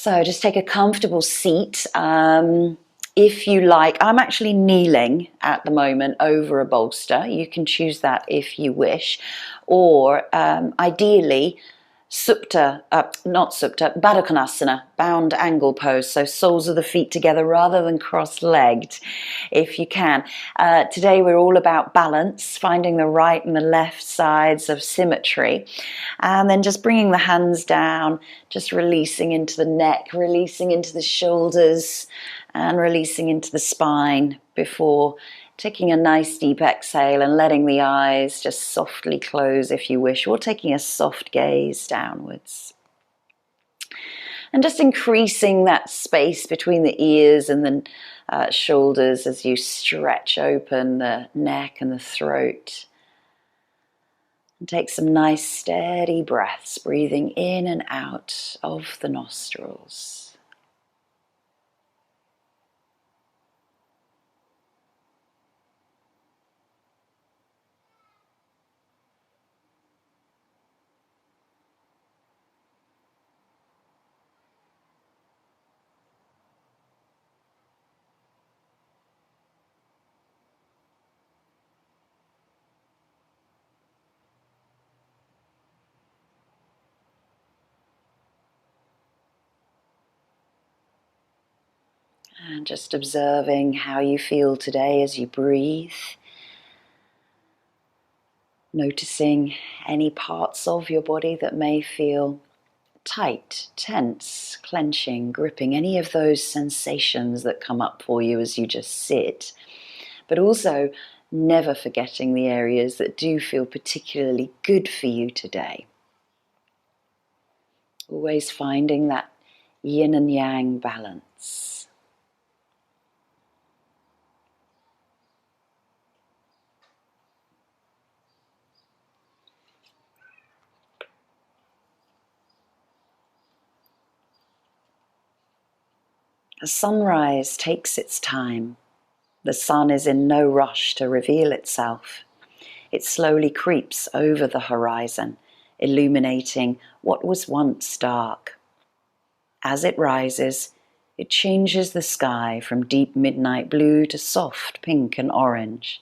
So just take a comfortable seat. If you like, I'm actually kneeling at the moment over a bolster. You can choose that if you wish. Or ideally, Baddha Konasana, bound angle pose. So soles of the feet together rather than cross-legged, if you can. Today we're all about balance, finding the right and the left sides of symmetry. And then just bringing the hands down, just releasing into the neck, releasing into the shoulders, and releasing into the spine before taking a nice deep exhale and letting the eyes just softly close if you wish, or taking a soft gaze downwards. And just increasing that space between the ears and the shoulders as you stretch open the neck and the throat. And take some nice steady breaths, breathing in and out of the nostrils. And just observing how you feel today as you breathe. Noticing any parts of your body that may feel tight, tense, clenching, gripping, any of those sensations that come up for you as you just sit. But also never forgetting the areas that do feel particularly good for you today. Always finding that yin and yang balance. The sunrise takes its time. The sun is in no rush to reveal itself. It slowly creeps over the horizon, illuminating what was once dark. As it rises, it changes the sky from deep midnight blue to soft pink and orange.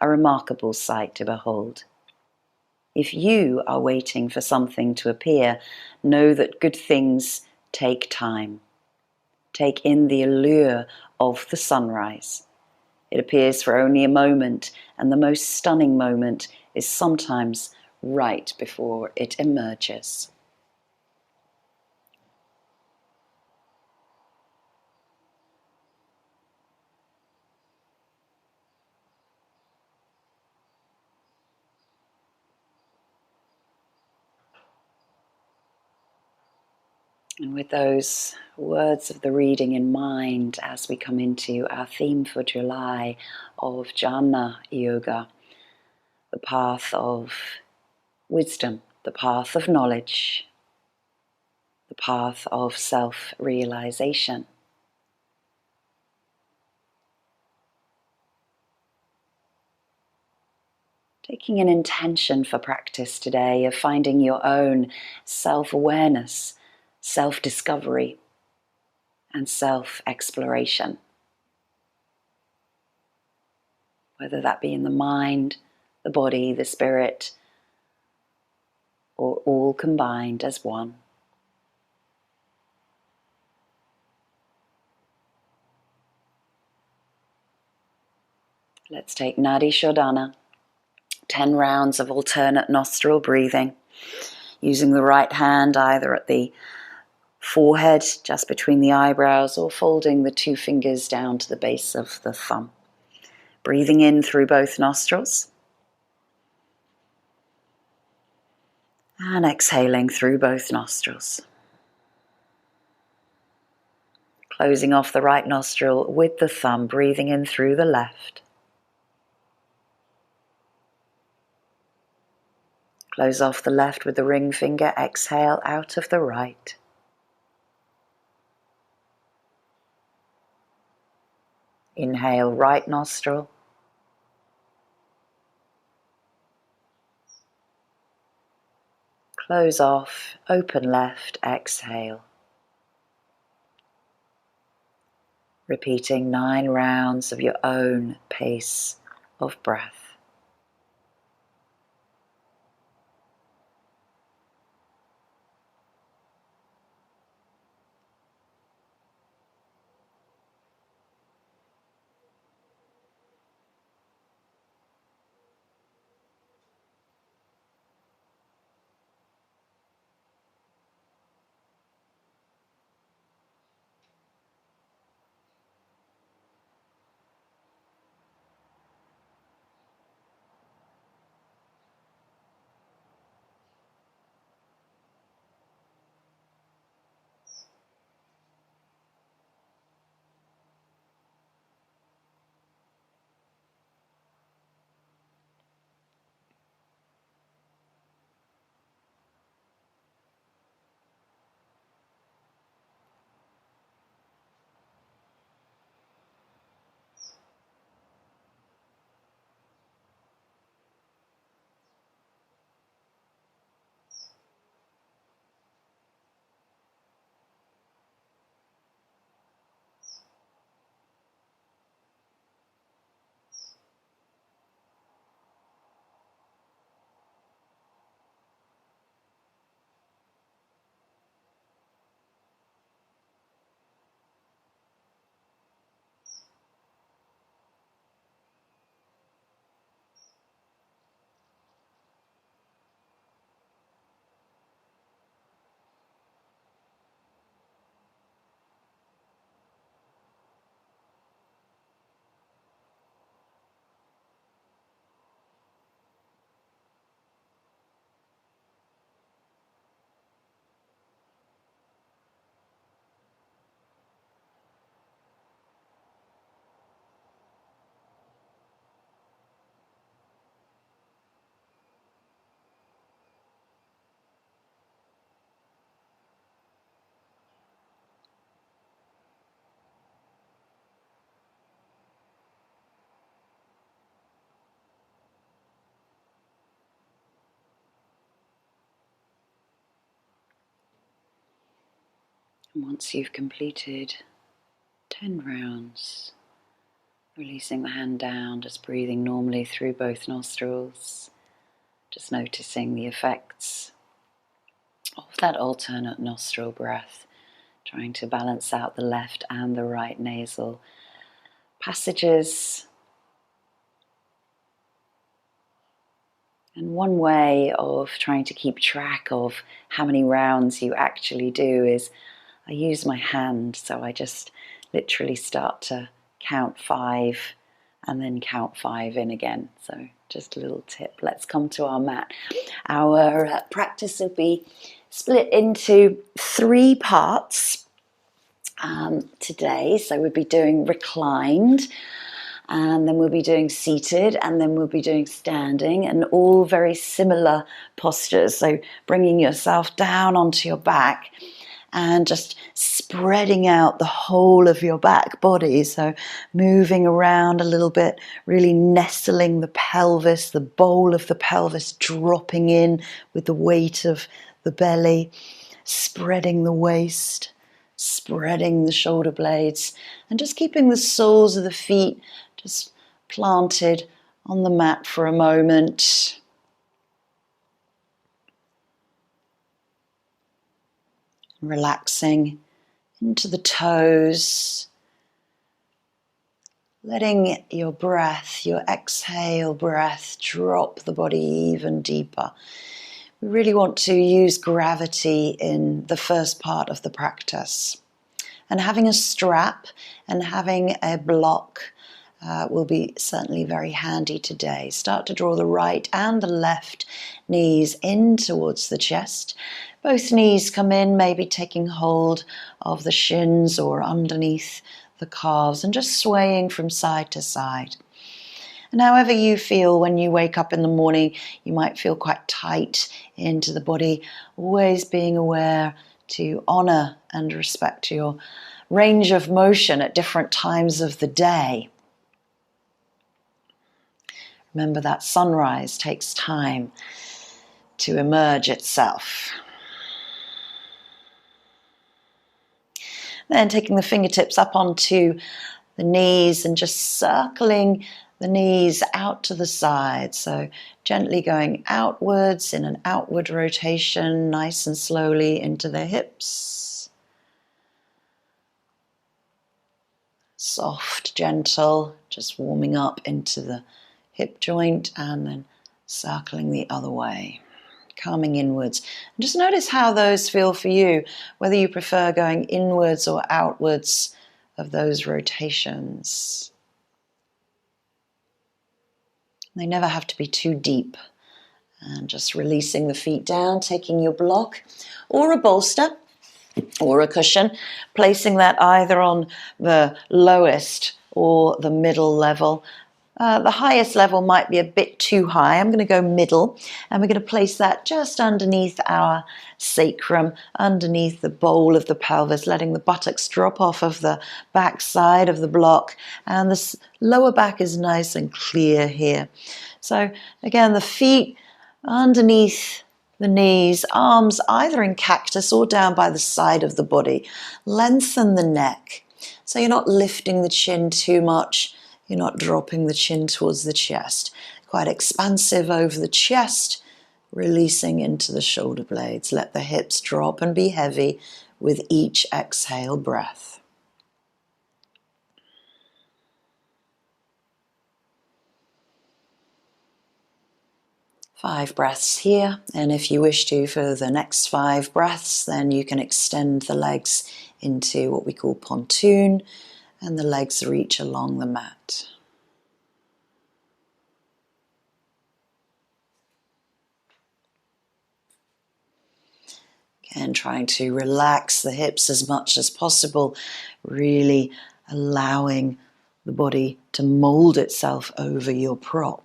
A remarkable sight to behold. If you are waiting for something to appear, know that good things take time. Take in the allure of the sunrise. It appears for only a moment, and the most stunning moment is sometimes right before it emerges. And with those words of the reading in mind, as we come into our theme for July of Jnana Yoga, the path of wisdom, the path of knowledge, the path of self-realization. Taking an intention for practice today of finding your own self-awareness, self-discovery, and self-exploration. Whether that be in the mind, the body, the spirit, or all combined as one. Let's take Nadi Shodhana, 10 rounds of alternate nostril breathing, using the right hand either at the forehead, just between the eyebrows, or folding the 2 fingers down to the base of the thumb. Breathing in through both nostrils. And exhaling through both nostrils. Closing off the right nostril with the thumb, breathing in through the left. Close off the left with the ring finger, exhale out of the right. Inhale, right nostril. Close off, open left, exhale. repeating 9 rounds of your own pace of breath. And once you've completed 10 rounds, releasing the hand down, just breathing normally through both nostrils, just noticing the effects of that alternate nostril breath, trying to balance out the left and the right nasal passages. And one way of trying to keep track of how many rounds you actually do is I use my hand, so I just literally start to count 5 and then count 5 in again. So just a little tip. Let's come to our mat. Our practice will be split into 3 parts today. So we'll be doing reclined, and then we'll be doing seated, and then we'll be doing standing, and all very similar postures. So bringing yourself down onto your back and just spreading out the whole of your back body. So moving around a little bit, really nestling the pelvis, the bowl of the pelvis dropping in with the weight of the belly, spreading the waist, spreading the shoulder blades, and just keeping the soles of the feet just planted on the mat for a moment. Relaxing into the toes, letting your breath, your exhale breath, drop the body even deeper. We really want to use gravity in the first part of the practice. And having a strap and having a block will be certainly very handy today. Start to draw the right and the left knees in towards the chest. Both knees come in, maybe taking hold of the shins or underneath the calves and just swaying from side to side. And however you feel when you wake up in the morning, you might feel quite tight into the body, always being aware to honor and respect your range of motion at different times of the day. Remember that sunrise takes time to emerge itself. Then taking the fingertips up onto the knees and just circling the knees out to the side. So gently going outwards in an outward rotation, nice and slowly into the hips. Soft, gentle, just warming up into the hip joint and then circling the other way. Coming inwards. And just notice how those feel for you, whether you prefer going inwards or outwards of those rotations. They never have to be too deep. And just releasing the feet down, taking your block or a bolster or a cushion, placing that either on the lowest or the middle level. The highest level might be a bit too high. I'm going to go middle, and we're going to place that just underneath our sacrum, underneath the bowl of the pelvis, letting the buttocks drop off of the back side of the block, and the lower back is nice and clear here. So again, the feet underneath the knees, arms either in cactus or down by the side of the body. Lengthen the neck, so you're not lifting the chin too much. You're not dropping the chin towards the chest. Quite expansive over the chest, releasing into the shoulder blades. Let the hips drop and be heavy with each exhale breath. Five breaths here, and if you wish to for the next 5 breaths, then you can extend the legs into what we call pontoon, and the legs reach along the mat. Again, trying to relax the hips as much as possible, really allowing the body to mold itself over your prop.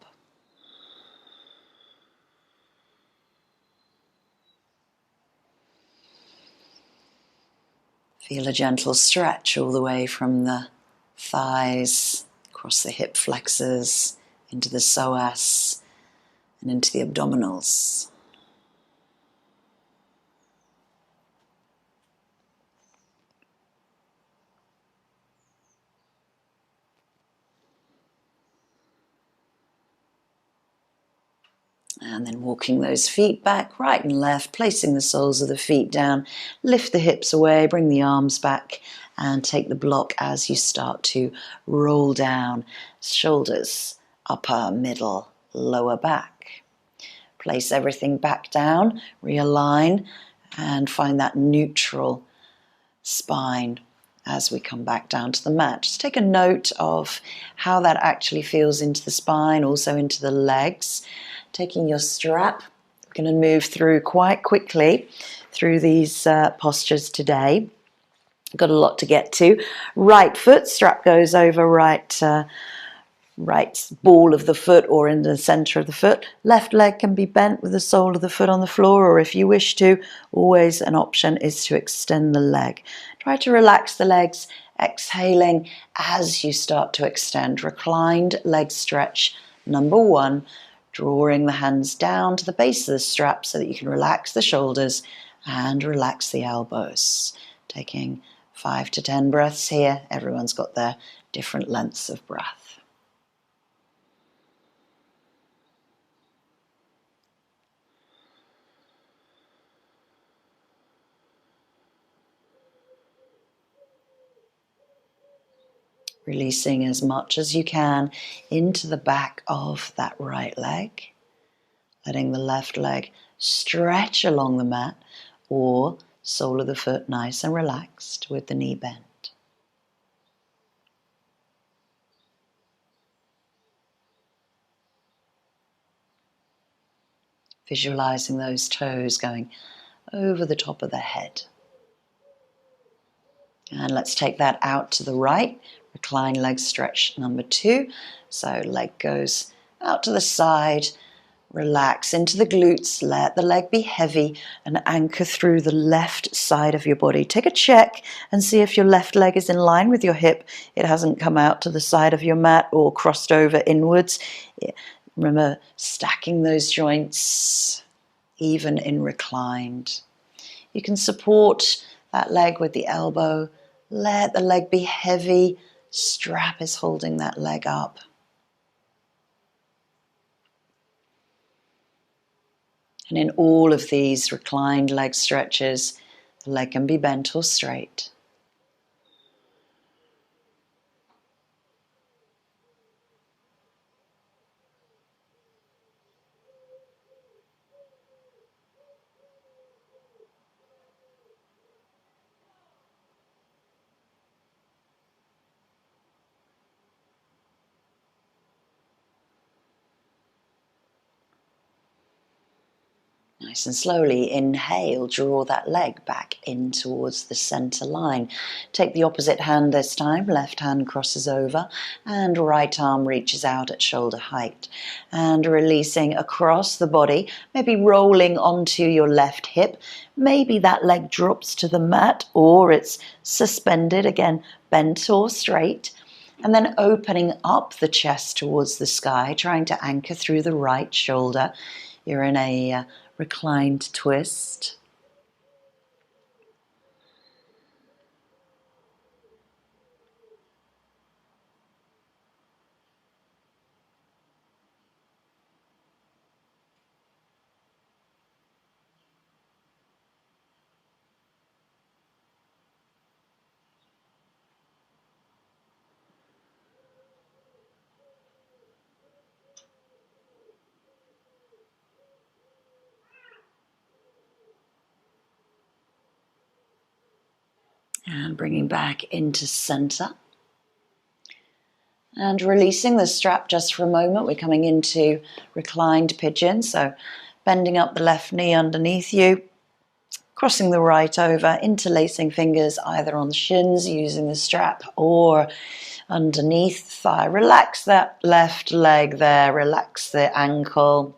Feel a gentle stretch all the way from the thighs, across the hip flexors, into the psoas, and into the abdominals. And then walking those feet back, right and left, placing the soles of the feet down, lift the hips away, bring the arms back, and take the block as you start to roll down, shoulders, upper, middle, lower back. Place everything back down, realign, and find that neutral spine as we come back down to the mat. Just take a note of how that actually feels into the spine, also into the legs. Taking your strap, we're going to move through quite quickly through these postures today. Got a lot to get to. Right foot, strap goes over right ball of the foot or in the center of the foot. Left leg can be bent with the sole of the foot on the floor, or if you wish to, always an option is to extend the leg. Try to relax the legs, exhaling as you start to extend. Reclined leg stretch number 1. Drawing the hands down to the base of the strap so that you can relax the shoulders and relax the elbows. Taking 5 to 10 breaths here. Everyone's got their different lengths of breath. Releasing as much as you can into the back of that right leg. Letting the left leg stretch along the mat, or sole of the foot nice and relaxed with the knee bent. Visualizing those toes going over the top of the head. And let's take that out to the right. Recline leg stretch number 2. So leg goes out to the side. Relax into the glutes. Let the leg be heavy and anchor through the left side of your body. Take a check and see if your left leg is in line with your hip. It hasn't come out to the side of your mat or crossed over inwards. Remember, stacking those joints even in reclined. You can support that leg with the elbow, Let the leg be heavy. Strap is holding that leg up. And in all of these reclined leg stretches, the leg can be bent or straight. Nice and slowly inhale, draw that leg back in towards the center line. Take the opposite hand this time, left hand crosses over and right arm reaches out at shoulder height. And releasing across the body, maybe rolling onto your left hip. Maybe that leg drops to the mat or it's suspended, again, bent or straight. And then opening up the chest towards the sky, trying to anchor through the right shoulder. You're in a reclined twist. And bringing back into center. And releasing the strap just for a moment. We're coming into reclined pigeon. So bending up the left knee underneath you. Crossing the right over, interlacing fingers either on the shins using the strap or underneath the thigh. Relax that left leg there. Relax the ankle.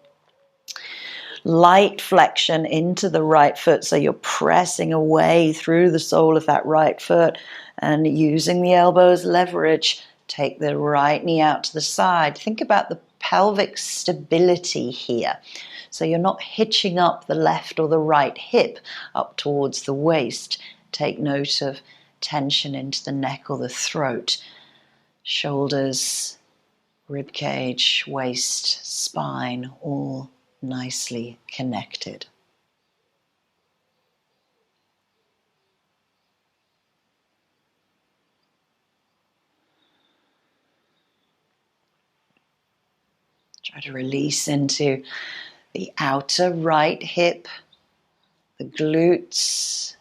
Light flexion into the right foot, so you're pressing away through the sole of that right foot and using the elbows leverage. Take the right knee out to the side. Think about the pelvic stability here. So you're not hitching up the left or the right hip up towards the waist. Take note of tension into the neck or the throat. Shoulders, rib cage, waist, spine, all nicely connected. Try to release into the outer right hip, the glutes.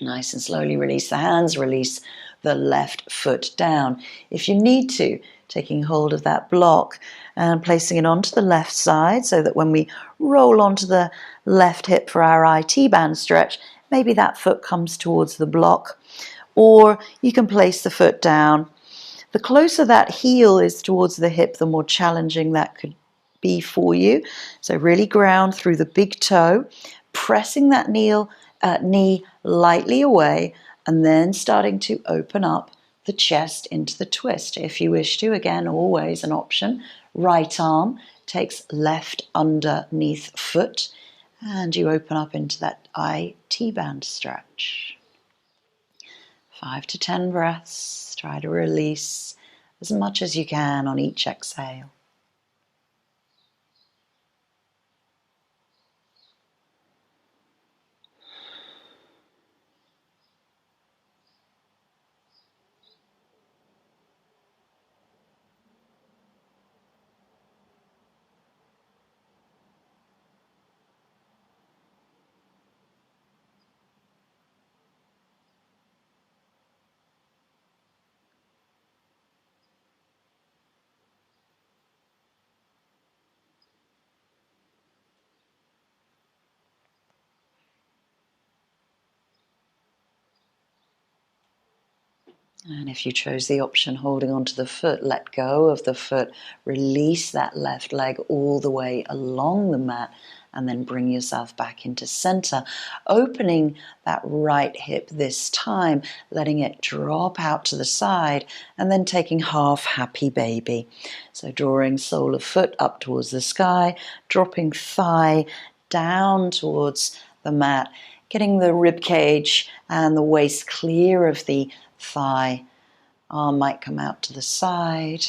Nice and slowly release the hands, release the left foot down. If you need to, taking hold of that block and placing it onto the left side so that when we roll onto the left hip for our IT band stretch, maybe that foot comes towards the block. Or you can place the foot down. The closer that heel is towards the hip, the more challenging that could be for you. So really ground through the big toe, pressing that knee lightly away, and then starting to open up the chest into the twist. If you wish to, again, always an option. Right arm takes left underneath foot, and you open up into that IT band stretch. 5 to 10 breaths. Try to release as much as you can on each exhale. And if you chose the option holding onto the foot, let go of the foot, release that left leg all the way along the mat, and then bring yourself back into center, opening that right hip this time, letting it drop out to the side, and then taking half happy baby. So drawing sole of foot up towards the sky, dropping thigh down towards the mat, getting the rib cage and the waist clear of the thigh. Arm might come out to the side.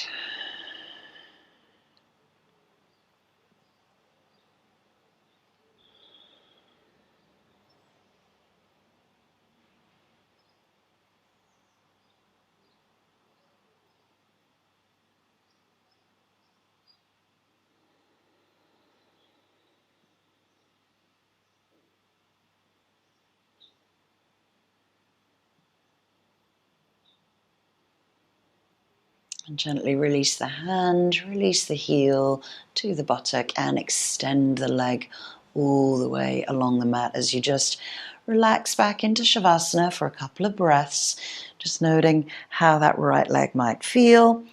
And gently release the hand, release the heel to the buttock and extend the leg all the way along the mat as you just relax back into Shavasana for a couple of breaths. Just noting how that right leg might feel.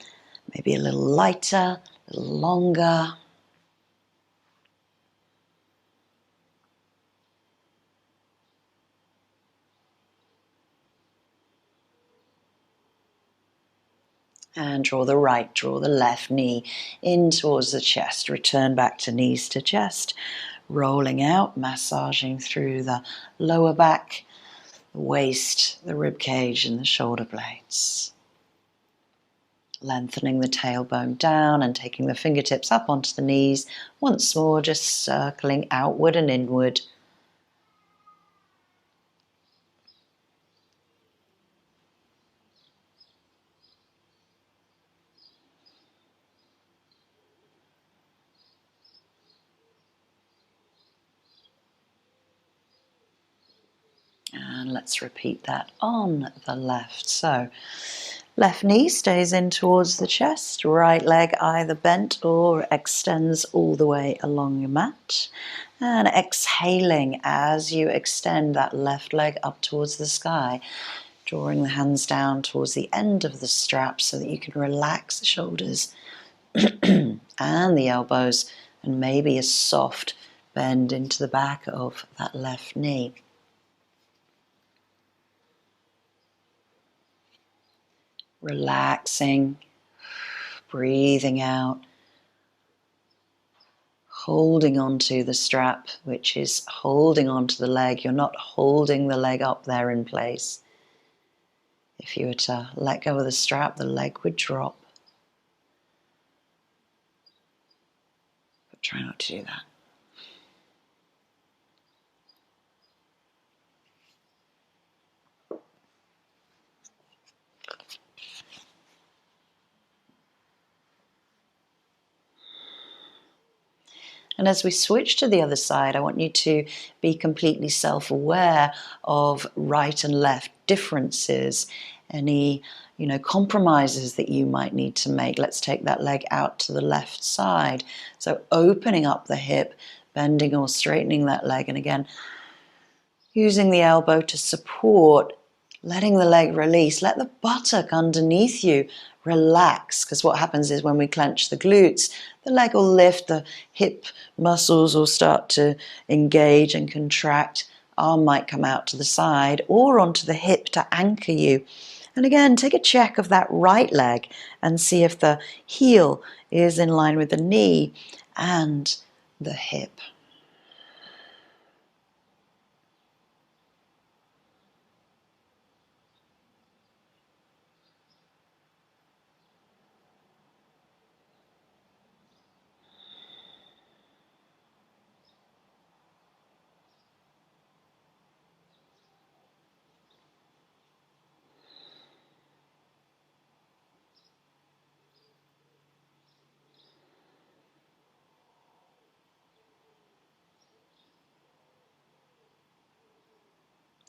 Maybe a little lighter, a little longer. And draw the left knee in towards the chest. Return back to knees to chest. Rolling out, massaging through the lower back, the waist, the rib cage and the shoulder blades. Lengthening the tailbone down and taking the fingertips up onto the knees. Once more, just circling outward and inward. And let's repeat that on the left. So, left knee stays in towards the chest, right leg either bent or extends all the way along your mat. And exhaling as you extend that left leg up towards the sky, drawing the hands down towards the end of the strap so that you can relax the shoulders and the elbows and maybe a soft bend into the back of that left knee. Relaxing, breathing out, holding onto the strap, which is holding onto the leg. You're not holding the leg up there in place. If you were to let go of the strap, the leg would drop. But try not to do that. And as we switch to the other side, I want you to be completely self-aware of right and left differences, any, compromises that you might need to make. Let's take that leg out to the left side. So opening up the hip, bending or straightening that leg, and again, using the elbow to support, letting the leg release. Let the buttock underneath you relax, because what happens is when we clench the glutes, the leg will lift, the hip muscles will start to engage and contract. Arm might come out to the side or onto the hip to anchor you. And again, take a check of that right leg and see if the heel is in line with the knee and the hip.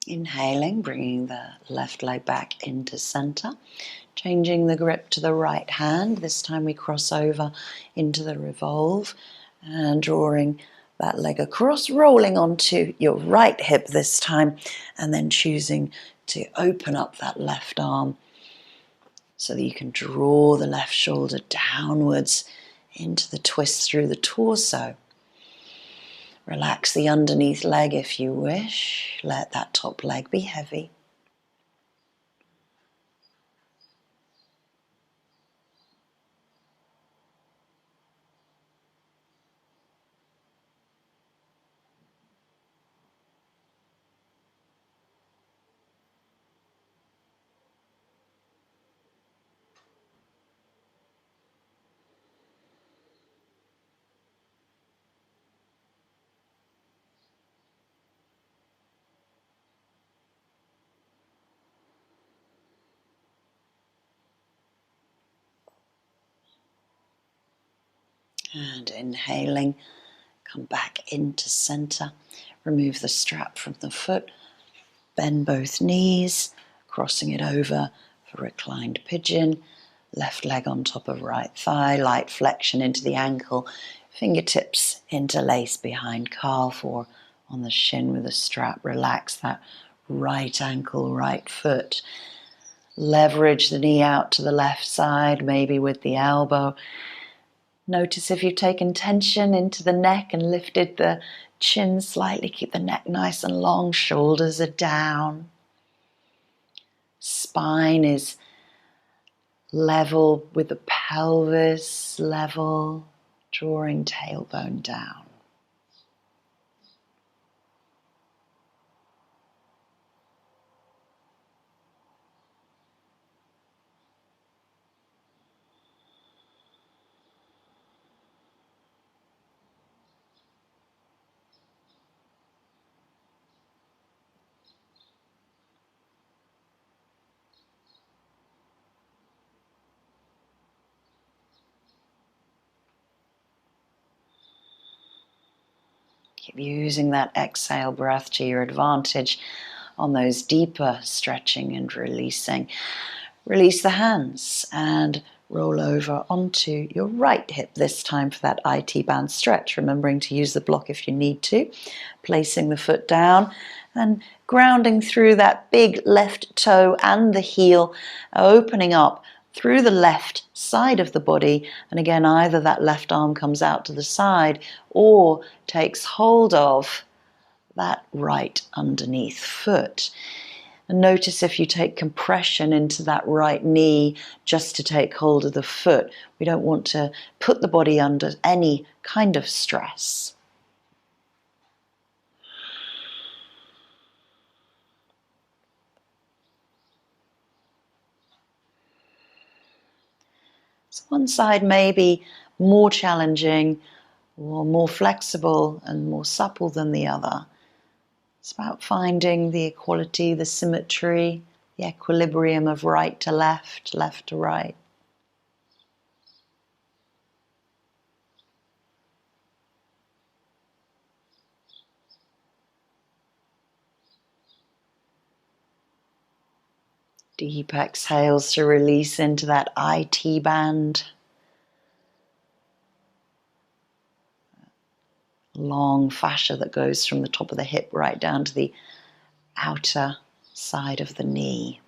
Inhaling, bringing the left leg back into center, changing the grip to the right hand. This time we cross over into the revolve and drawing that leg across, rolling onto your right hip this time, and then choosing to open up that left arm so that you can draw the left shoulder downwards into the twist through the torso. Relax the underneath leg if you wish. Let that top leg be heavy. And inhaling, come back into center. Remove the strap from the foot. Bend both knees, crossing it over for reclined pigeon. Left leg on top of right thigh, light flexion into the ankle. Fingertips interlace behind calf or on the shin with a strap. Relax that right ankle, right foot. Leverage the knee out to the left side, maybe with the elbow. Notice if you've taken tension into the neck and lifted the chin slightly. Keep the neck nice and long, shoulders are down. Spine is level with the pelvis, level, drawing tailbone down. Keep using that exhale breath to your advantage on those deeper stretching and releasing. Release the hands and roll over onto your right hip, this time for that IT band stretch, remembering to use the block if you need to. Placing the foot down and grounding through that big left toe and the heel, opening up through the left side of the body. And again, either that left arm comes out to the side or takes hold of that right underneath foot. And notice if you take compression into that right knee just to take hold of the foot. We don't want to put the body under any kind of stress. So one side may be more challenging or more flexible and more supple than the other. It's about finding the equality, the symmetry, the equilibrium of right to left, left to right. Deep exhales to release into that IT band. Long fascia that goes from the top of the hip right down to the outer side of the knee.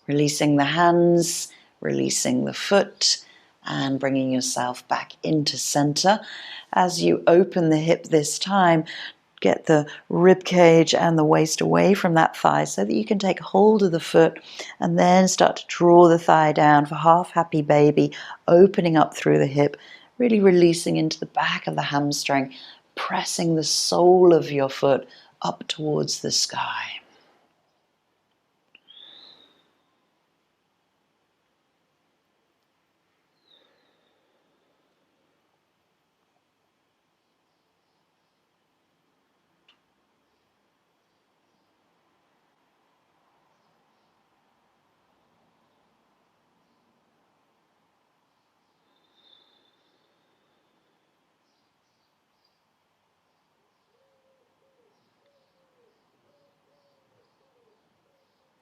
Releasing the hands, releasing the foot, and bringing yourself back into center. As you open the hip this time, get the rib cage and the waist away from that thigh so that you can take hold of the foot and then start to draw the thigh down for half happy baby, opening up through the hip, really releasing into the back of the hamstring, pressing the sole of your foot up towards the sky.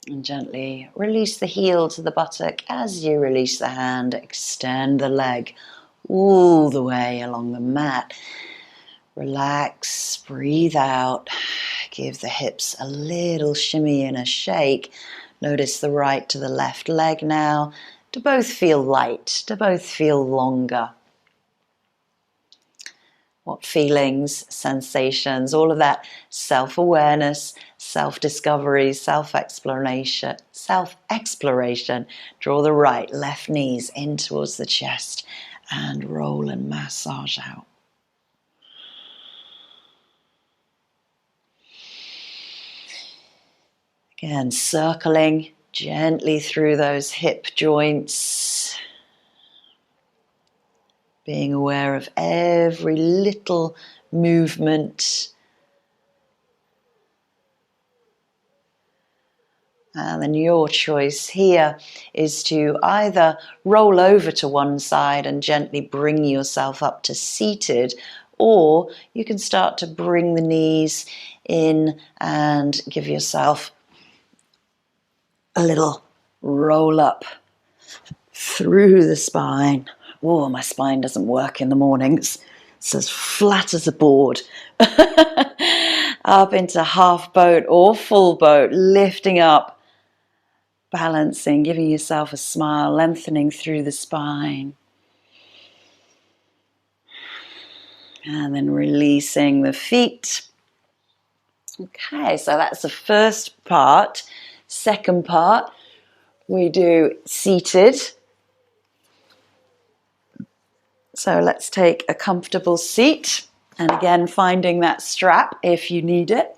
And gently release the heel to the buttock as you release the hand. Extend the leg all the way along the mat. Relax, breathe out. Give the hips a little shimmy and a shake. Notice the right to the left leg now. Do both feel light? Do both feel longer? What feelings, sensations, all of that self-awareness, self-discovery, self-exploration. Draw the right, left knees in towards the chest and roll and massage out. Again, circling gently through those hip joints. Being aware of every little movement. And then your choice here is to either roll over to one side and gently bring yourself up to seated, or you can start to bring the knees in and give yourself a little roll up through the spine. Oh, my spine doesn't work in the mornings. It's as flat as a board. Up into half boat or full boat, lifting up, balancing, giving yourself a smile, lengthening through the spine. And then releasing the feet. Okay, so that's the first part. Second part, we do seated. So let's take a comfortable seat. And again, finding that strap if you need it.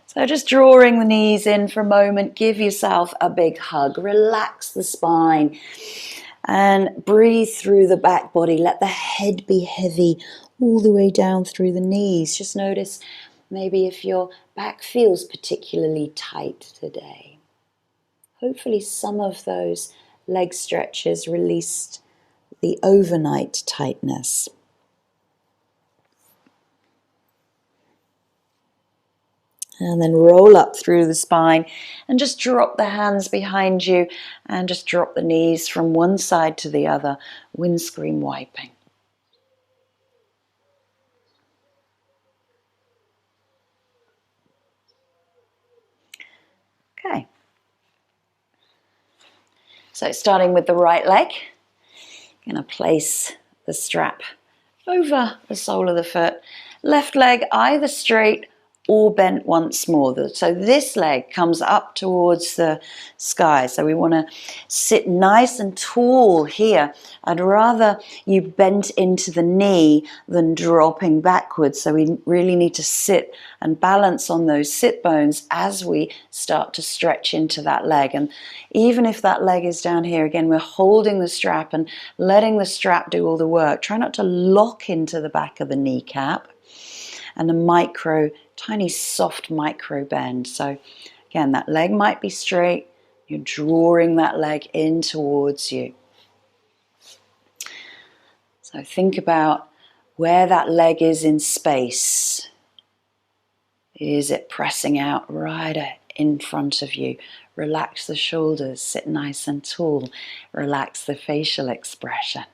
So just drawing the knees in for a moment. Give yourself a big hug. Relax the spine. And breathe through the back body. Let the head be heavy all the way down through the knees. Just notice maybe if your back feels particularly tight today. Hopefully some of those leg stretches released the overnight tightness. And then roll up through the spine and just drop the hands behind you and just drop the knees from one side to the other, windscreen wiping. Okay. So starting with the right leg, I'm going to place the strap over the sole of the foot. Left leg either straight or bent once more. So this leg comes up towards the sky. So we want to sit nice and tall here. I'd rather you bent into the knee than dropping backwards. So we really need to sit and balance on those sit bones as we start to stretch into that leg. And even if that leg is down here, again, we're holding the strap and letting the strap do all the work. Try not to lock into the back of the kneecap. And a tiny soft micro bend. So again, that leg might be straight. You're drawing that leg in towards you. So think about where that leg is in space. Is it pressing out right in front of you? Relax the shoulders, sit nice and tall. Relax the facial expression.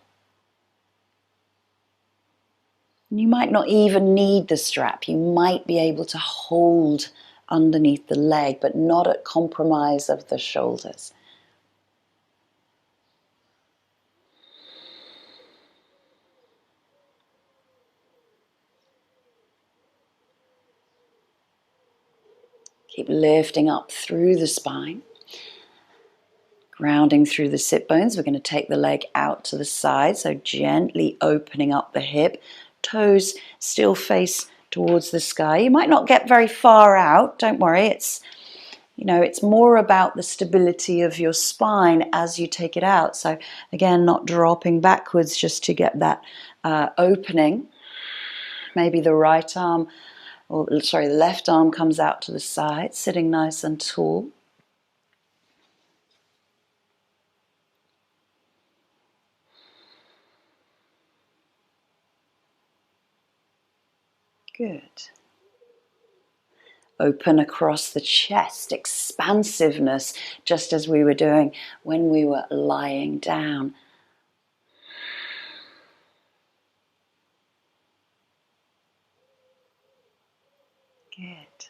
You might not even need the strap. You might be able to hold underneath the leg, but not at compromise of the shoulders. Keep lifting up through the spine. Grounding through the sit bones. We're going to take the leg out to the side, so gently opening up the hip. Toes still face towards the sky. You might not get very far out. Don't worry. It's more about the stability of your spine as you take it out. So again, not dropping backwards just to get that opening. Maybe the left arm comes out to the side, sitting nice and tall. Good. Open across the chest, expansiveness, just as we were doing when we were lying down. Good.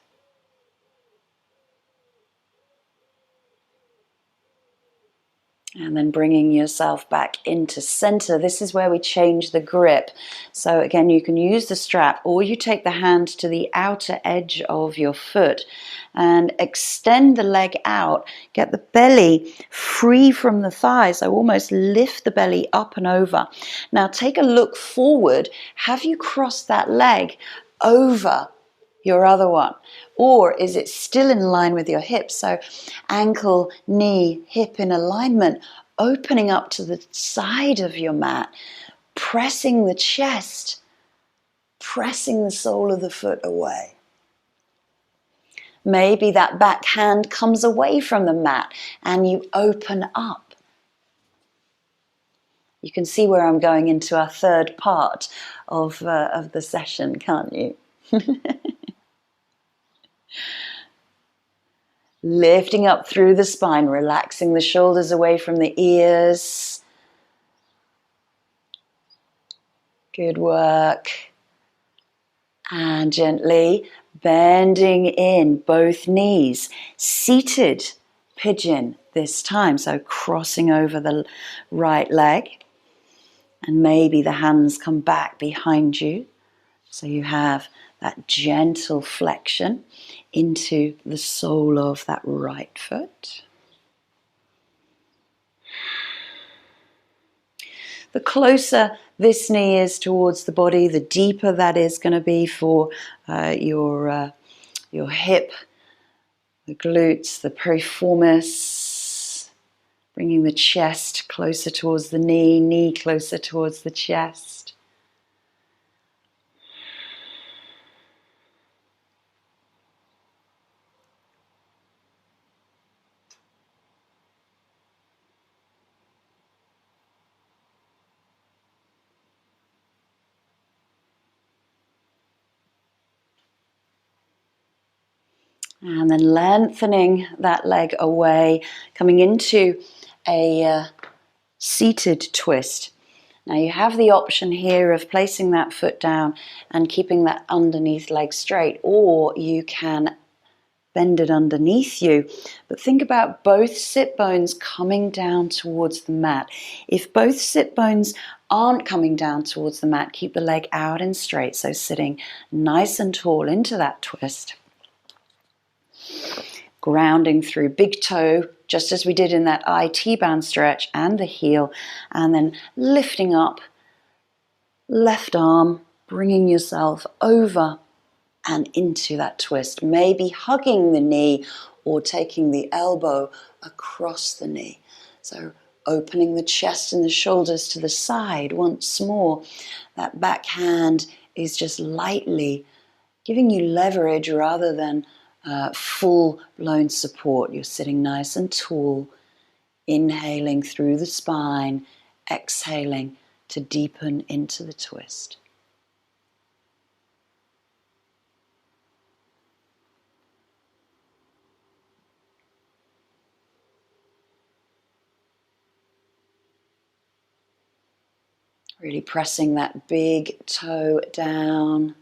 And then bringing yourself back into center. This is where we change the grip. So again, you can use the strap or you take the hand to the outer edge of your foot and extend the leg out. Get the belly free from the thighs. So almost lift the belly up and over. Now take a look forward. Have you crossed that leg over your other one? Or is it still in line with your hips? So ankle, knee, hip in alignment, opening up to the side of your mat, pressing the chest, pressing the sole of the foot away. maybe that back hand comes away from the mat and you open up. You can see where I'm going into our third part of the session, can't you? Lifting up through the spine, relaxing the shoulders away from the ears. Good work. And gently bending in both knees. Seated pigeon this time. So crossing over the right leg. And maybe the hands come back behind you. So you have that gentle flexion into the sole of that right foot. The closer this knee is towards the body, the deeper that is going to be for your hip, the glutes, the piriformis, bringing the chest closer towards the knee, knee closer towards the chest. And then lengthening that leg away, coming into a seated twist. Now you have the option here of placing that foot down and keeping that underneath leg straight, or you can bend it underneath you. But think about both sit bones coming down towards the mat. If both sit bones aren't coming down towards the mat, keep the leg out and straight, so sitting nice and tall into that twist. Grounding through big toe, just as we did in that IT band stretch, and the heel, and then lifting up, left arm, bringing yourself over and into that twist, maybe hugging the knee or taking the elbow across the knee. So opening the chest and the shoulders to the side once more. That back hand is just lightly giving you leverage rather than full-blown support. You're sitting nice and tall, inhaling through the spine, exhaling to deepen into the twist. Really pressing that big toe down.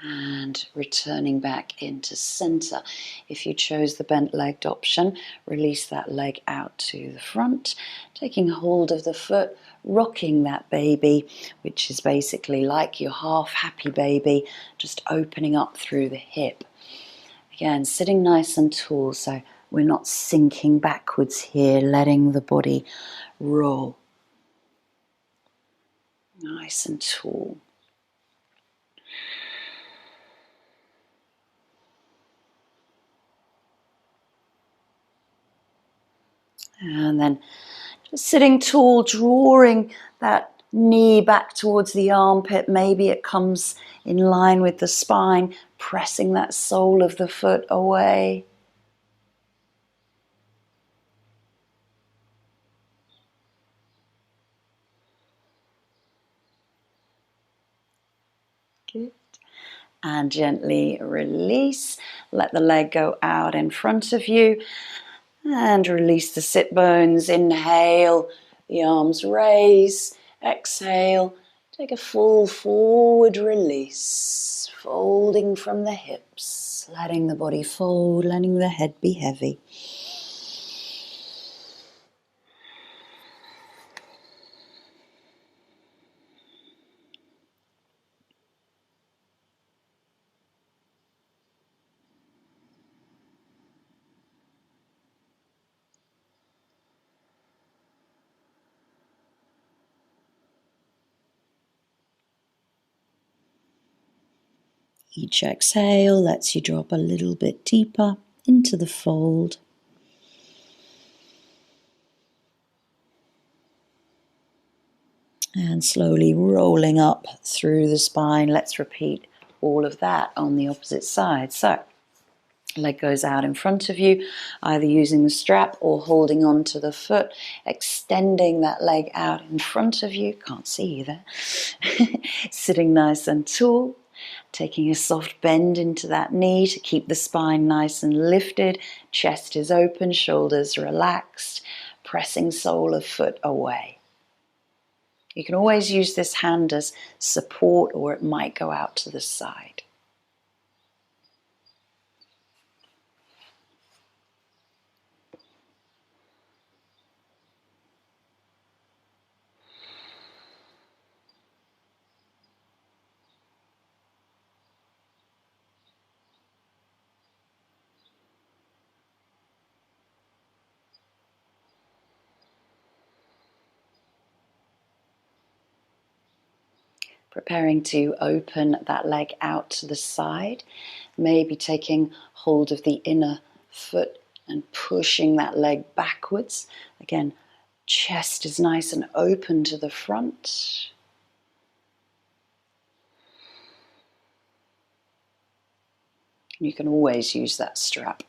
And returning back into center. If you chose the bent-legged option, release that leg out to the front, taking hold of the foot, rocking that baby, which is basically like your half-happy baby, just opening up through the hip. Again, sitting nice and tall, so we're not sinking backwards here, letting the body roll. Nice and tall. And then just sitting tall, drawing that knee back towards the armpit. Maybe it comes in line with the spine, pressing that sole of the foot away. Good. And gently release. Let the leg go out in front of you. And release the sit bones. Inhale, the arms raise. Exhale, take a full forward release. Folding from the hips. Letting the body fold, letting the head be heavy. Each exhale lets you drop a little bit deeper into the fold. And slowly rolling up through the spine. Let's repeat all of that on the opposite side. So, leg goes out in front of you, either using the strap or holding on to the foot, extending that leg out in front of you. Can't see you there. Sitting nice and tall, taking a soft bend into that knee to keep the spine nice and lifted. Chest is open, shoulders relaxed, pressing sole of foot away. You can always use this hand as support, or it might go out to the side. Preparing to open that leg out to the side, maybe taking hold of the inner foot and pushing that leg backwards. Again, chest is nice and open to the front. You can always use that strap.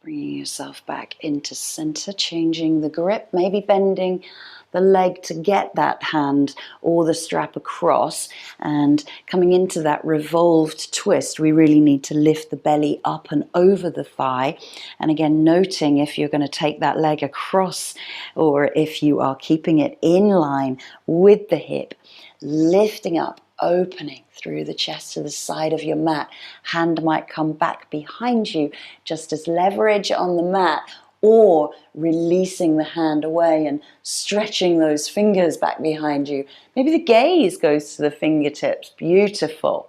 Bringing yourself back into center, changing the grip, maybe bending the leg to get that hand or the strap across, and coming into that revolved twist. We really need to lift the belly up and over the thigh. And again, noting if you're going to take that leg across or if you are keeping it in line with the hip, lifting up, opening through the chest to the side of your mat. Hand might come back behind you just as leverage on the mat, or releasing the hand away and stretching those fingers back behind you. Maybe the gaze goes to the fingertips. Beautiful.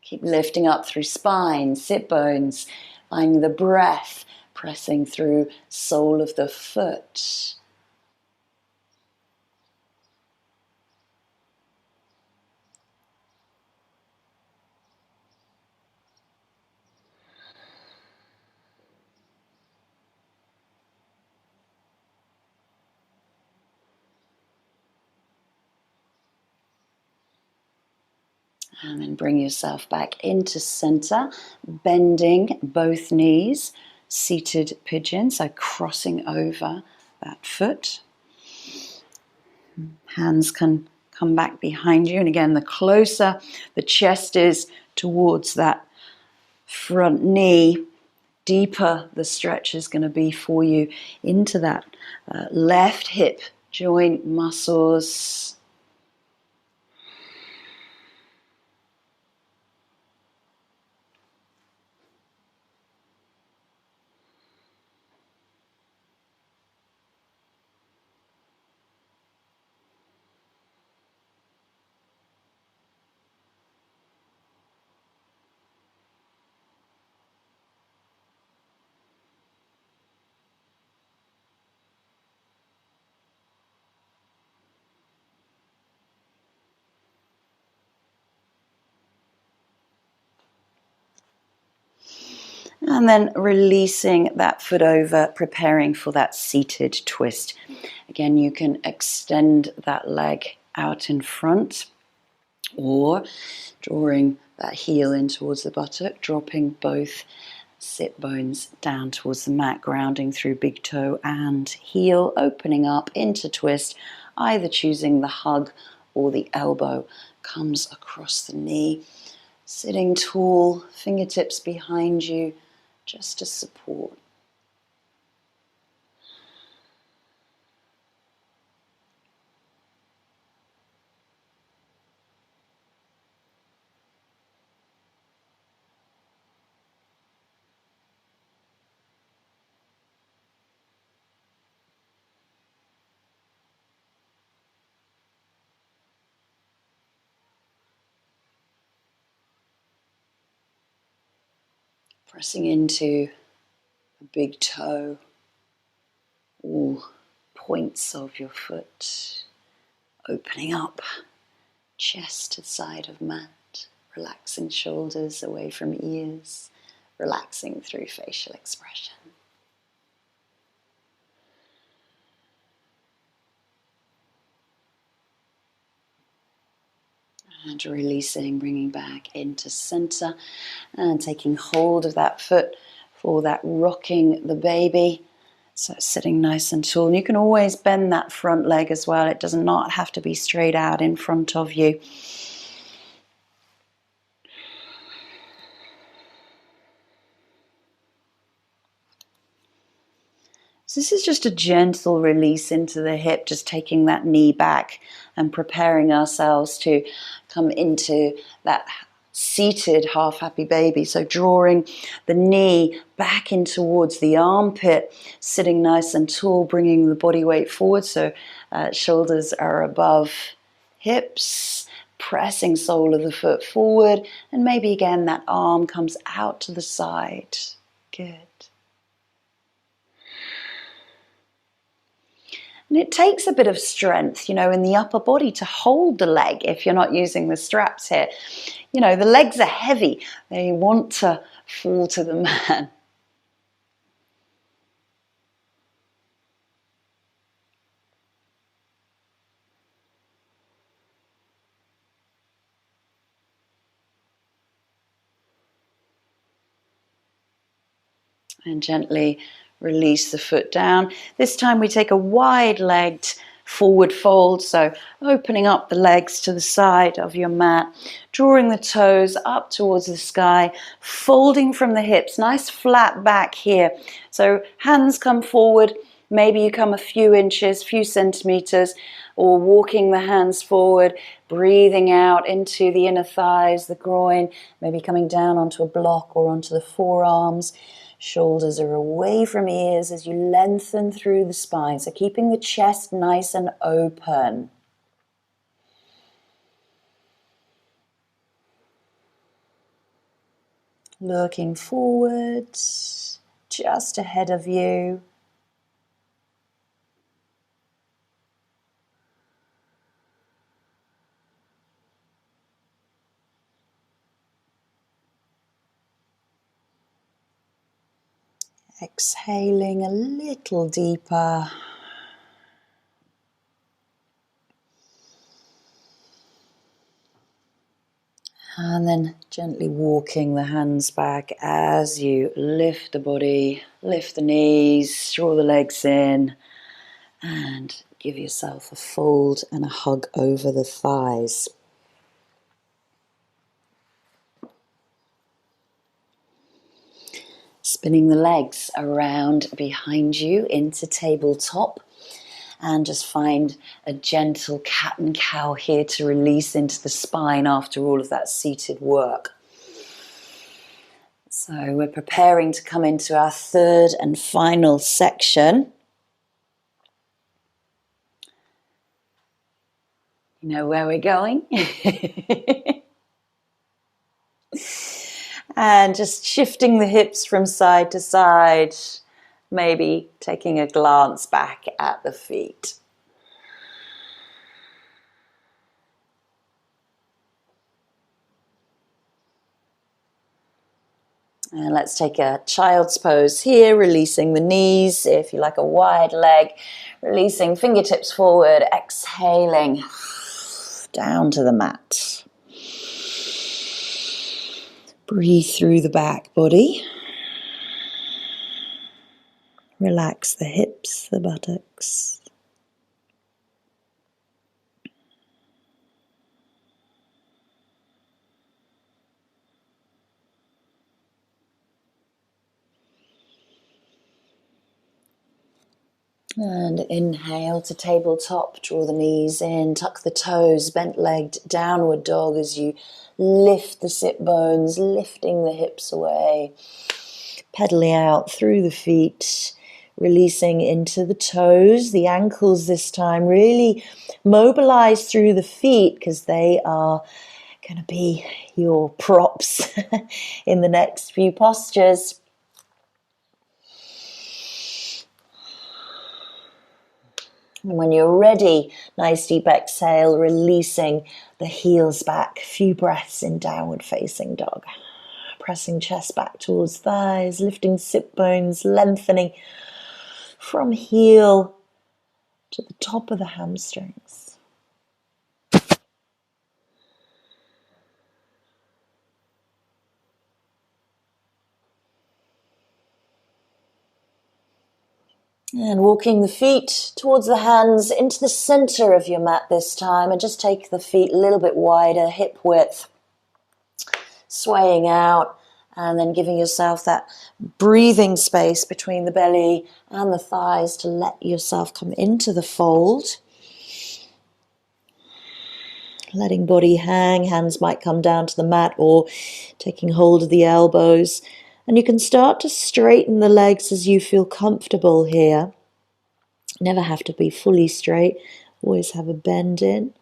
Keep lifting up through spine, sit bones, finding the breath, pressing through sole of the foot. And then bring yourself back into center, bending both knees, seated pigeon, so crossing over that foot. Hands can come back behind you. And again, the closer the chest is towards that front knee, deeper the stretch is going to be for you into that left hip joint muscles. And then releasing that foot over, preparing for that seated twist. Again, you can extend that leg out in front, or drawing that heel in towards the buttock, dropping both sit bones down towards the mat, grounding through big toe and heel, opening up into twist, either choosing the hug or the elbow comes across the knee. Sitting tall, fingertips behind you, just to support. Pressing into a big toe, all points of your foot, opening up, chest to the side of mat, relaxing shoulders away from ears, relaxing through facial expression. And releasing, bringing back into center and taking hold of that foot for that rocking the baby. So sitting nice and tall. And you can always bend that front leg as well. It does not have to be straight out in front of you. So this is just a gentle release into the hip, just taking that knee back and preparing ourselves to come into that seated half happy baby. So drawing the knee back in towards the armpit, sitting nice and tall, bringing the body weight forward so shoulders are above hips, pressing sole of the foot forward, and maybe again that arm comes out to the side. Good. And it takes a bit of strength, in the upper body to hold the leg if you're not using the straps here. The legs are heavy. They want to fall to the mat. And gently release the foot down. This time we take a wide-legged forward fold, so opening up the legs to the side of your mat, drawing the toes up towards the sky, folding from the hips, nice flat back here. So hands come forward, maybe you come a few inches, few centimeters, or walking the hands forward, breathing out into the inner thighs, the groin, maybe coming down onto a block or onto the forearms. Shoulders are away from ears as you lengthen through the spine, so keeping the chest nice and open. Looking forward, just ahead of you. Exhaling a little deeper. And then gently walking the hands back as you lift the body, lift the knees, draw the legs in, and give yourself a fold and a hug over the thighs. Spinning the legs around behind you into tabletop, and just find a gentle cat and cow here to release into the spine after all of that seated work. So we're preparing to come into our third and final section. You know where we're going? And just shifting the hips from side to side, maybe taking a glance back at the feet. And let's take a child's pose here, releasing the knees, if you like a wide leg, releasing fingertips forward, exhaling down to the mat. Breathe through the back body. Relax the hips, the buttocks. And inhale to tabletop, draw the knees in, tuck the toes, bent-legged downward dog as you lift the sit bones, lifting the hips away, pedaling out through the feet, releasing into the toes, the ankles this time, really mobilize through the feet because they are going to be your props in the next few postures. And when you're ready, nice deep exhale, releasing the heels back. A few breaths in downward facing dog. Pressing chest back towards thighs, lifting sit bones, lengthening from heel to the top of the hamstrings. And walking the feet towards the hands into the center of your mat this time, and just take the feet a little bit wider, hip width, swaying out, and then giving yourself that breathing space between the belly and the thighs to let yourself come into the fold. Letting body hang, hands might come down to the mat or taking hold of the elbows. And you can start to straighten the legs as you feel comfortable here. Never have to be fully straight, always have a bend in.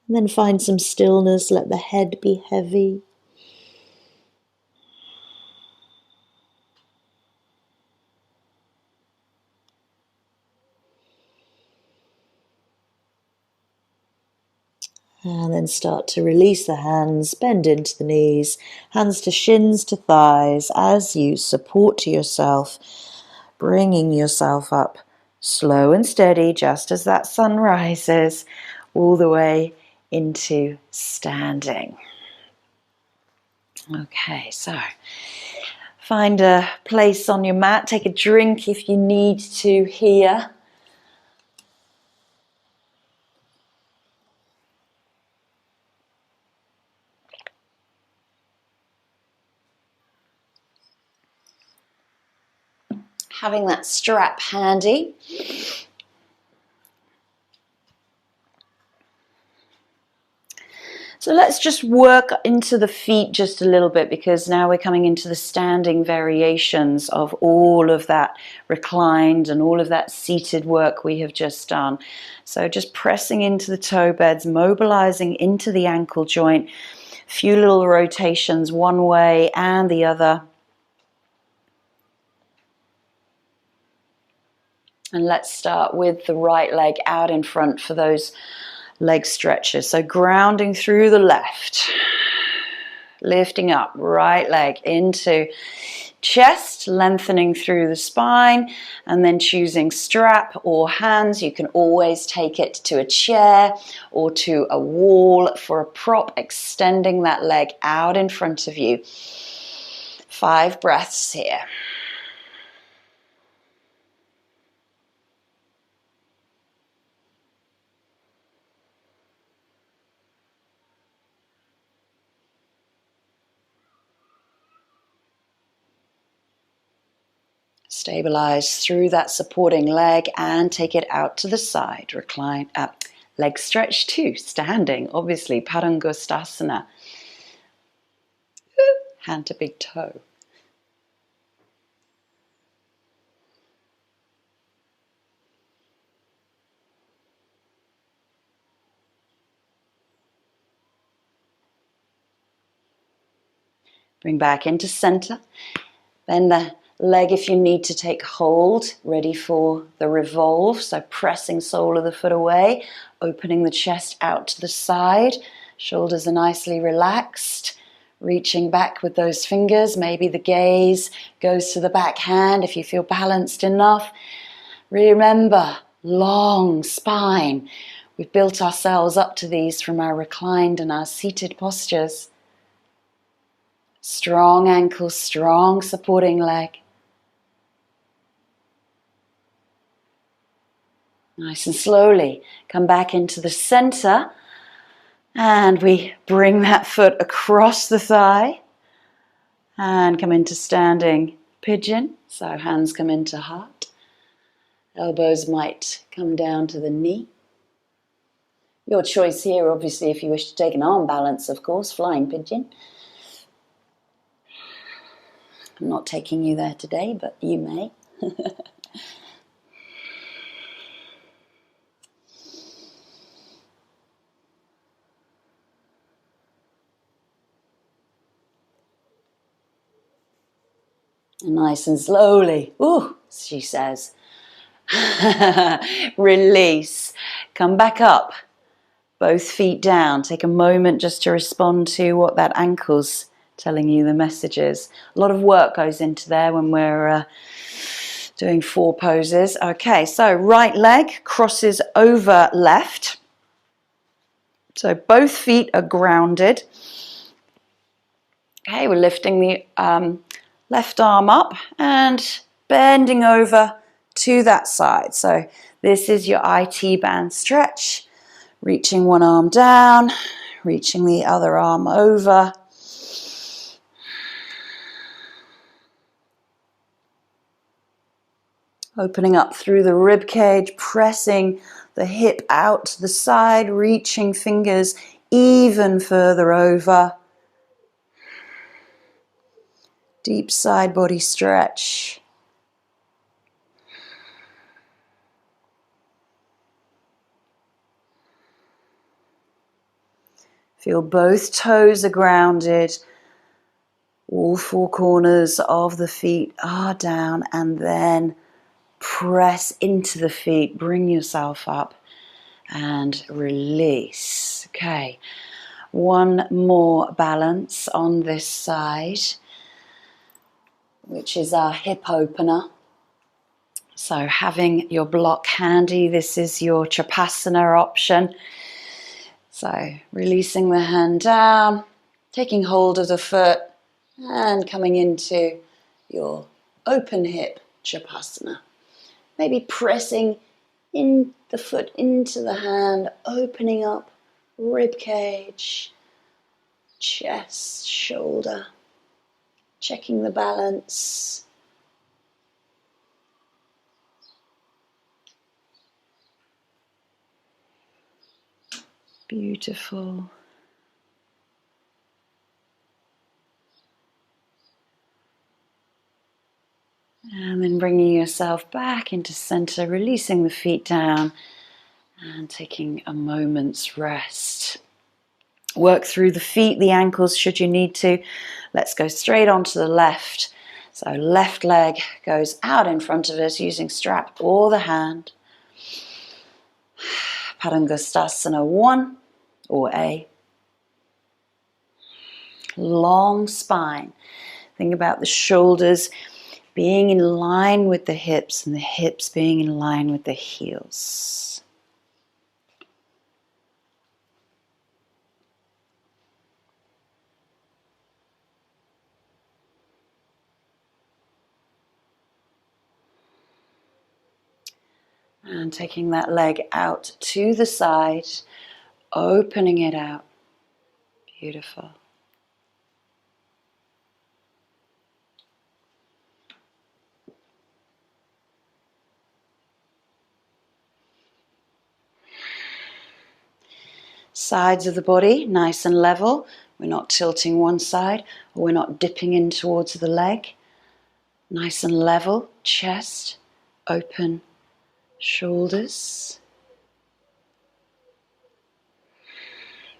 And then find some stillness, let the head be heavy. And then start to release the hands, bend into the knees, hands to shins to thighs as you support yourself, bringing yourself up slow and steady just as that sun rises, all the way into standing. Okay, so find a place on your mat, take a drink if you need to here. Having that strap handy. So let's just work into the feet just a little bit, because now we're coming into the standing variations of all of that reclined and all of that seated work we have just done. So just pressing into the toe beds, mobilizing into the ankle joint, a few little rotations one way and the other. And let's start with the right leg out in front for those leg stretches. So grounding through the left, lifting up, right leg into chest, lengthening through the spine, and then choosing strap or hands. You can always take it to a chair or to a wall for a prop, extending that leg out in front of you. 5 breaths here. Stabilize through that supporting leg and take it out to the side. Recline up. Leg stretch too, standing, obviously, Padangusthasana. Hand to big toe. Bring back into center. Bend the leg if you need to take hold, ready for the revolve. So pressing sole of the foot away, opening the chest out to the side. Shoulders are nicely relaxed. Reaching back with those fingers. Maybe the gaze goes to the back hand if you feel balanced enough. Remember, long spine. We've built ourselves up to these from our reclined and our seated postures. Strong ankle, strong supporting leg. Nice and slowly come back into the center, and we bring that foot across the thigh and come into standing pigeon. So hands come into heart. Elbows might come down to the knee. Your choice here, obviously, if you wish to take an arm balance, of course, flying pigeon. I'm not taking you there today, but you may. Nice and slowly. Ooh, she says. Release. Come back up. Both feet down. Take a moment just to respond to what that ankle's telling you the message is. A lot of work goes into there when we're doing 4 poses. Okay, so right leg crosses over left. So both feet are grounded. Okay, we're lifting the left arm up and bending over to that side. So this is your IT band stretch. Reaching one arm down, reaching the other arm over. Opening up through the rib cage, pressing the hip out to the side, reaching fingers even further over. Deep side body stretch. Feel both toes are grounded. All 4 corners of the feet are down, and then press into the feet. Bring yourself up and release. Okay, one more balance on this side, which is our hip opener. So having your block handy, this is your Chapasana option. So releasing the hand down, taking hold of the foot and coming into your open hip Chapasana. Maybe pressing in the foot into the hand, opening up rib cage, chest, shoulder, checking the balance. Beautiful. And then bringing yourself back into center, releasing the feet down and taking a moment's rest. Work through the feet, the ankles should you need to. Let's go straight onto the left. So left leg goes out in front of us using strap or the hand. Padangusthasana 1 or A. Long spine. Think about the shoulders being in line with the hips and the hips being in line with the heels. And taking that leg out to the side, opening it out. Beautiful. Sides of the body nice and level. We're not tilting one side or we're not dipping in towards the leg. Nice and level. Chest, open, shoulders.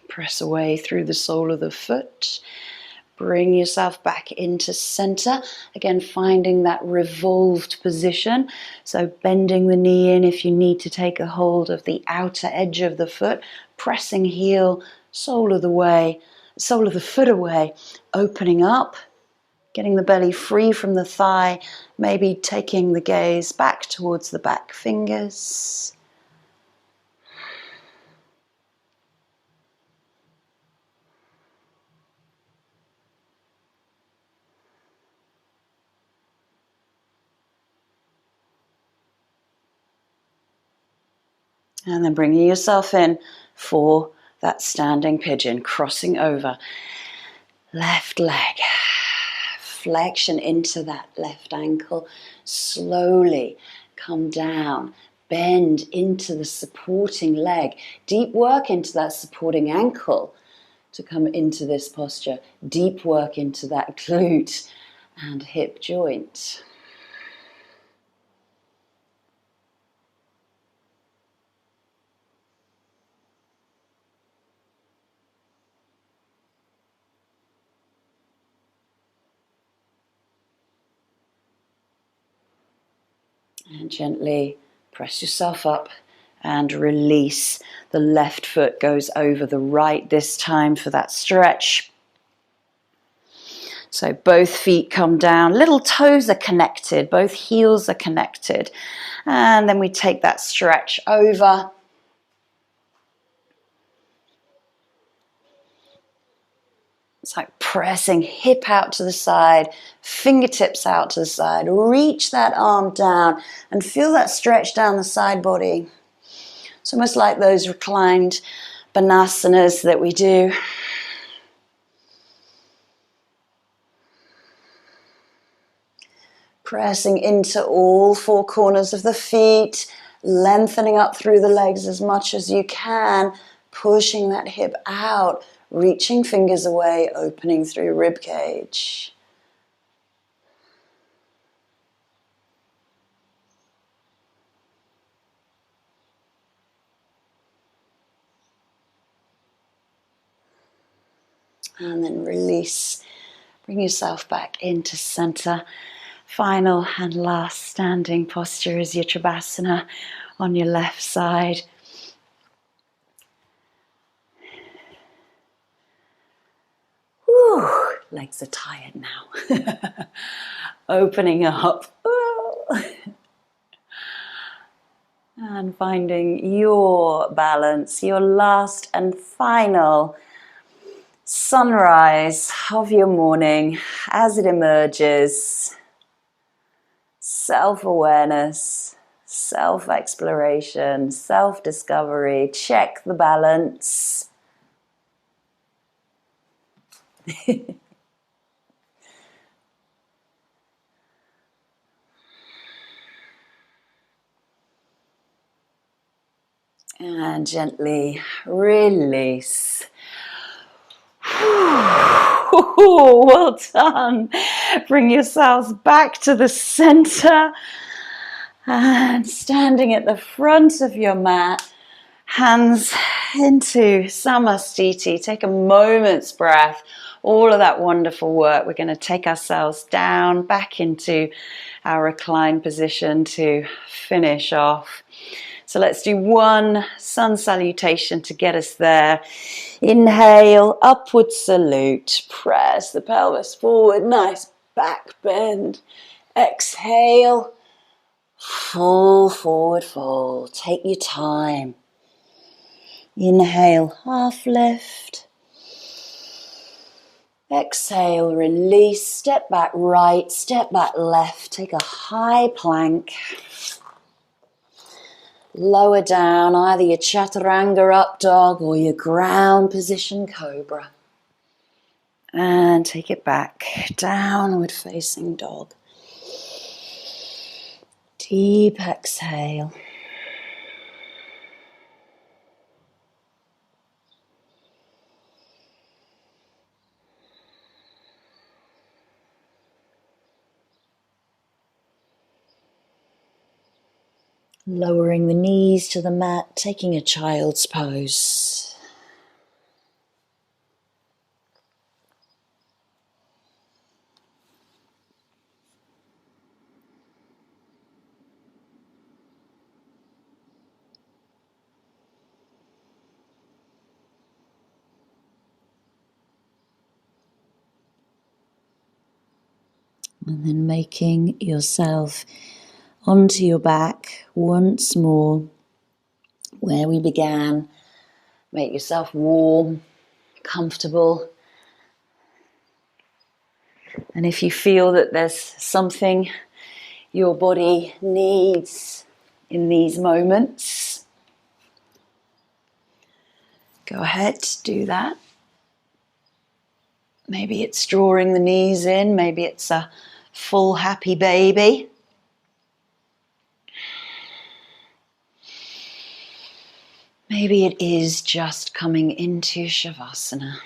Press away through the sole of the foot. Bring yourself back into center. Again, finding that revolved position. So bending the knee in if you need to take a hold of the outer edge of the foot. Pressing heel, sole of the foot away. Opening up. Getting the belly free from the thigh. Maybe taking the gaze back towards the back fingers. And then bringing yourself in for that standing pigeon, crossing over. Left leg, flexion into that left ankle. Slowly come down, bend into the supporting leg. Deep work into that supporting ankle to come into this posture. Deep work into that glute and hip joint. And gently press yourself up and release. The left foot goes over the right this time for that stretch. So both feet come down, little toes are connected, both heels are connected. And then we take that stretch over. It's like pressing hip out to the side, fingertips out to the side. Reach that arm down and feel that stretch down the side body. It's almost like those reclined banasanas that we do. Pressing into all four corners of the feet, lengthening up through the legs as much as you can, pushing that hip out, reaching fingers away, opening through rib cage. And then release. Bring yourself back into center. Final and last standing posture is your Trikonasana on your left side. Whew, legs are tired now. Opening up. And finding your balance, your last and final sunrise of your morning as it emerges. Self-awareness, self-exploration, self-discovery. Check the balance. And gently release. Well done. Bring yourselves back to the center and standing at the front of your mat, hands into Samastiti. Take a moment's breath. All of that wonderful work. We're going to take ourselves down back into our reclined position to finish off. So let's do one sun salutation to get us there. Inhale, upward salute. Press the pelvis forward. Nice back bend. Exhale, full forward fold. Take your time. Inhale, half lift. Exhale, release. Step back right, step back left. Take a high plank. Lower down either your chaturanga up dog or your ground position cobra. And take it back, downward facing dog. Deep exhale. Lowering the knees to the mat, taking a child's pose. And then making yourself onto your back once more, where we began. Make yourself warm, comfortable. And if you feel that there's something your body needs in these moments, go ahead, do that. Maybe it's drawing the knees in, maybe it's a full happy baby. Maybe it is just coming into Shavasana.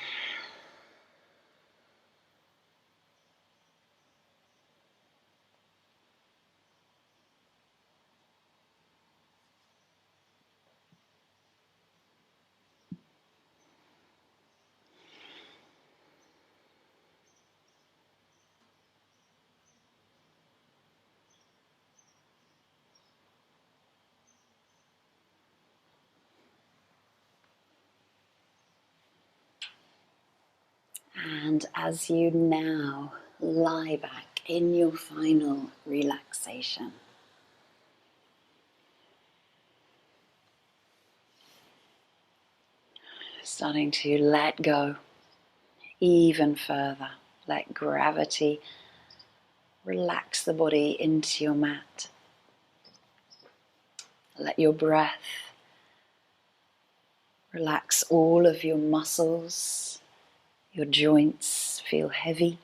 And as you now lie back in your final relaxation, starting to let go even further, let gravity relax the body into your mat. Let your breath relax all of your muscles, your joints feel heavy.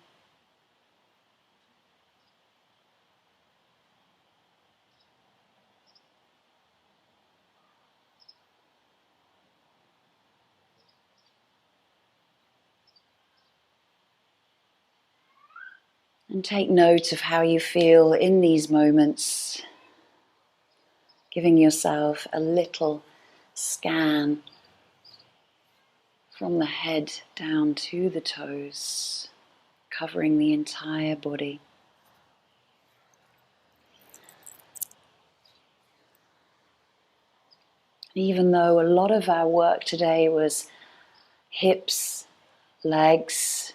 And take note of how you feel in these moments, giving yourself a little scan from the head down to the toes, covering the entire body. Even though a lot of our work today was hips, legs,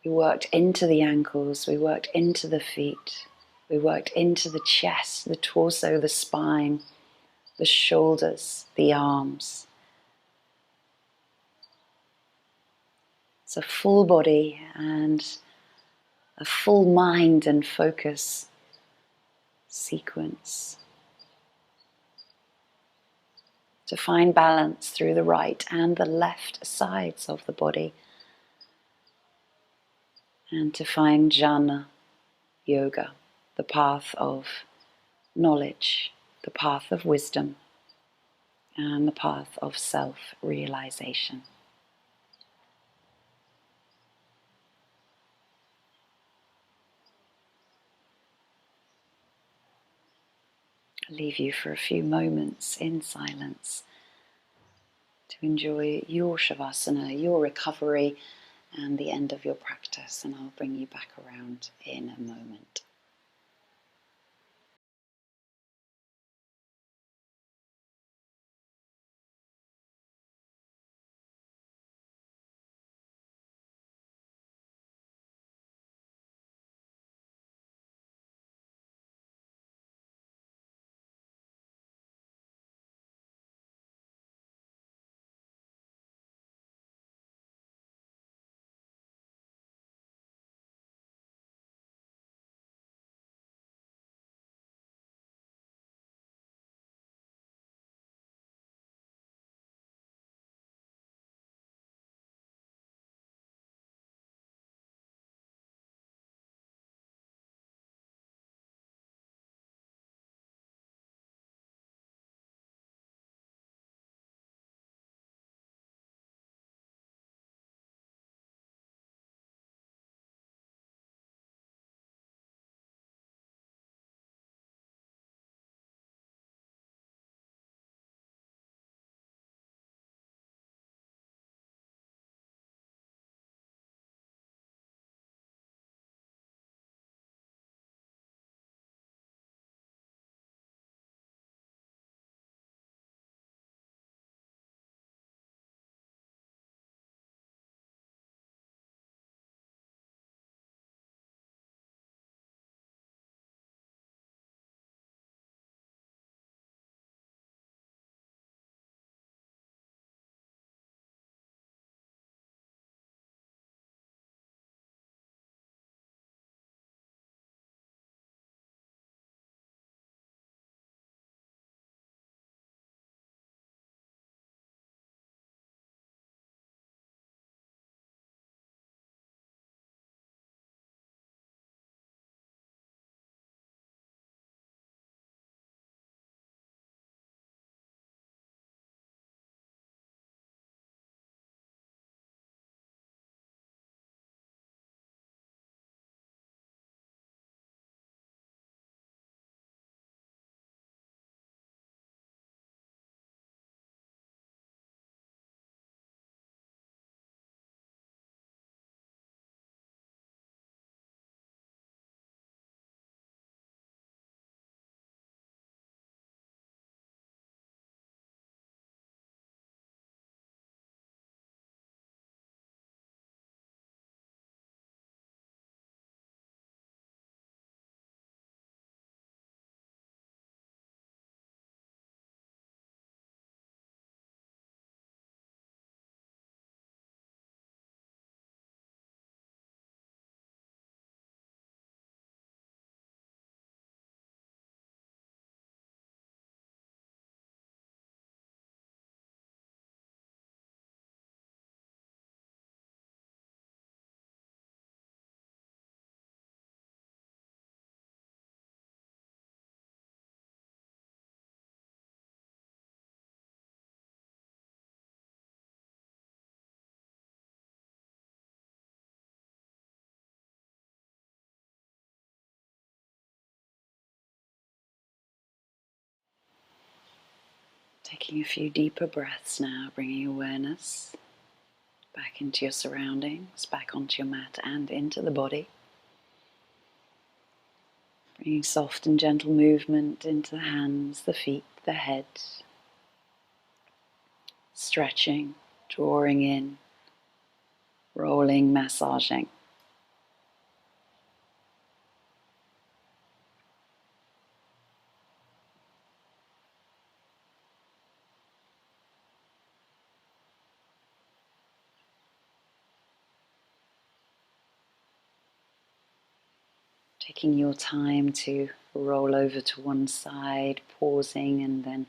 we worked into the ankles, we worked into the feet, we worked into the chest, the torso, the spine, the shoulders, the arms. It's a full body and a full mind and focus sequence to find balance through the right and the left sides of the body, and to find Jnana yoga, the path of knowledge, the path of wisdom, and the path of self-realization. I'll leave you for a few moments in silence to enjoy your Shavasana, your recovery, and the end of your practice, and I'll bring you back around in a moment. Taking a few deeper breaths now, bringing awareness back into your surroundings, back onto your mat and into the body. Bringing soft and gentle movement into the hands, the feet, the head. Stretching, drawing in, rolling, massaging. Taking your time to roll over to one side, pausing and then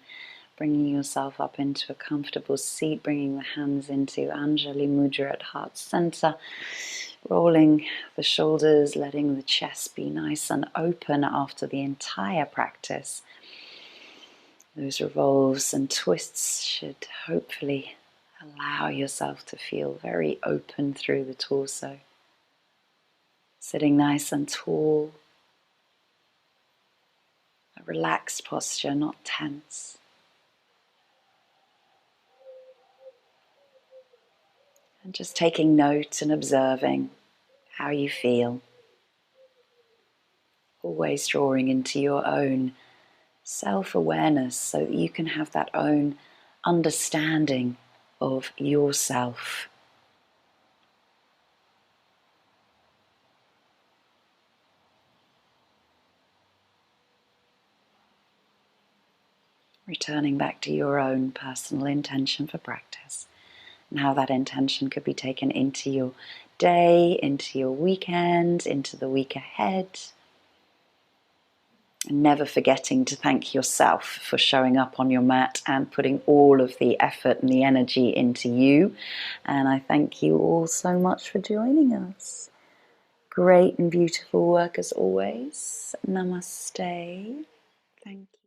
bringing yourself up into a comfortable seat, bringing the hands into Anjali Mudra at heart center, rolling the shoulders, letting the chest be nice and open after the entire practice. Those revolves and twists should hopefully allow yourself to feel very open through the torso. Sitting nice and tall, a relaxed posture, not tense. And just taking note and observing how you feel. Always drawing into your own self-awareness so that you can have that own understanding of yourself. Returning back to your own personal intention for practice and how that intention could be taken into your day, into your weekend, into the week ahead. And never forgetting to thank yourself for showing up on your mat and putting all of the effort and the energy into you. And I thank you all so much for joining us. Great and beautiful work as always. Namaste. Thank you.